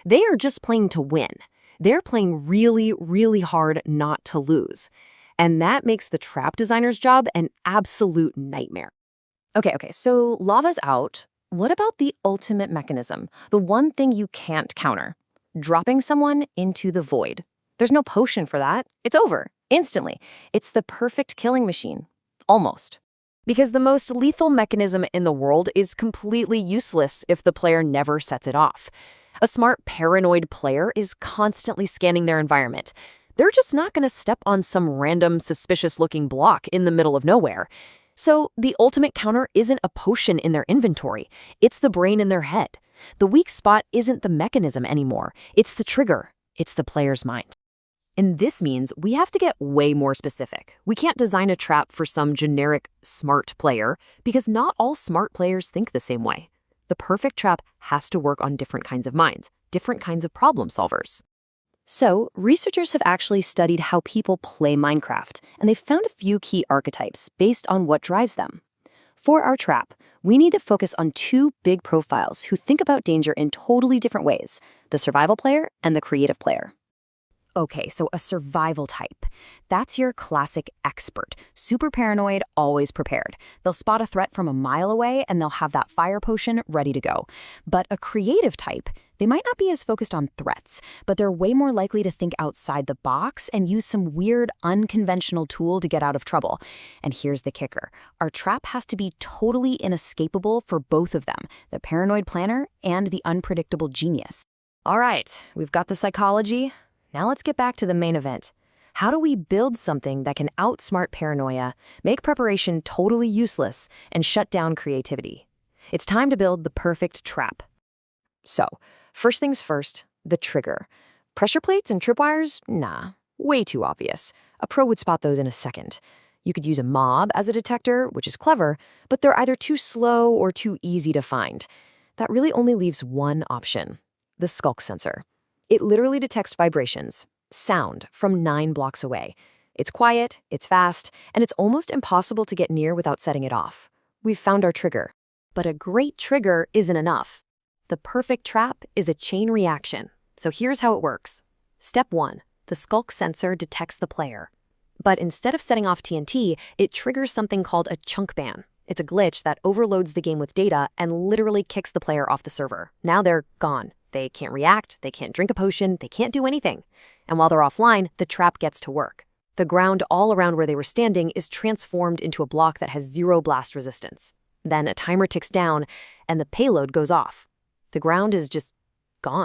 They are just playing to win. They're playing really, really hard not to lose. And that makes the trap designer's job an absolute nightmare. Okay, so lava's out. What about the ultimate mechanism? The one thing you can't counter? Dropping someone into the void. There's no potion for that. It's over, instantly. It's the perfect killing machine. Almost. Because the most lethal mechanism in the world is completely useless if the player never sets it off. A smart, paranoid player is constantly scanning their environment. They're just not going to step on some random, suspicious-looking block in the middle of nowhere. So the ultimate counter isn't a potion in their inventory. It's the brain in their head. The weak spot isn't the mechanism anymore. It's the trigger. It's the player's mind. And this means we have to get way more specific. We can't design a trap for some generic smart player because not all smart players think the same way. The perfect trap has to work on different kinds of minds, different kinds of problem solvers. So, researchers have actually studied how people play Minecraft, and they've found a few key archetypes based on what drives them. For our trap, we need to focus on two big profiles who think about danger in totally different ways, the survival player and the creative player. Okay, so a survival type. That's your classic expert. Super paranoid, always prepared. They'll spot a threat from a mile away and they'll have that fire potion ready to go. But a creative type, they might not be as focused on threats, but they're way more likely to think outside the box and use some weird, unconventional tool to get out of trouble. And here's the kicker. Our trap has to be totally inescapable for both of them, the paranoid planner and the unpredictable genius. All right, we've got the psychology. Now let's get back to the main event. How do we build something that can outsmart paranoia, make preparation totally useless, and shut down creativity? It's time to build the perfect trap. So, first things first, the trigger. Pressure plates and tripwires? Nah, way too obvious. A pro would spot those in a second. You could use a mob as a detector, which is clever, but they're either too slow or too easy to find. That really only leaves one option, the skulk sensor. It literally detects vibrations, sound, from 9 blocks away. It's quiet, it's fast, and it's almost impossible to get near without setting it off. We've found our trigger. But a great trigger isn't enough. The perfect trap is a chain reaction. So here's how it works. Step 1. The skulk sensor detects the player. But instead of setting off TNT, it triggers something called a chunk ban. It's a glitch that overloads the game with data and literally kicks the player off the server. Now they're gone. They can't react, they can't drink a potion, they can't do anything. And while they're offline, the trap gets to work. The ground all around where they were standing is transformed into a block that has 0 blast resistance. Then a timer ticks down, and the payload goes off. The ground is just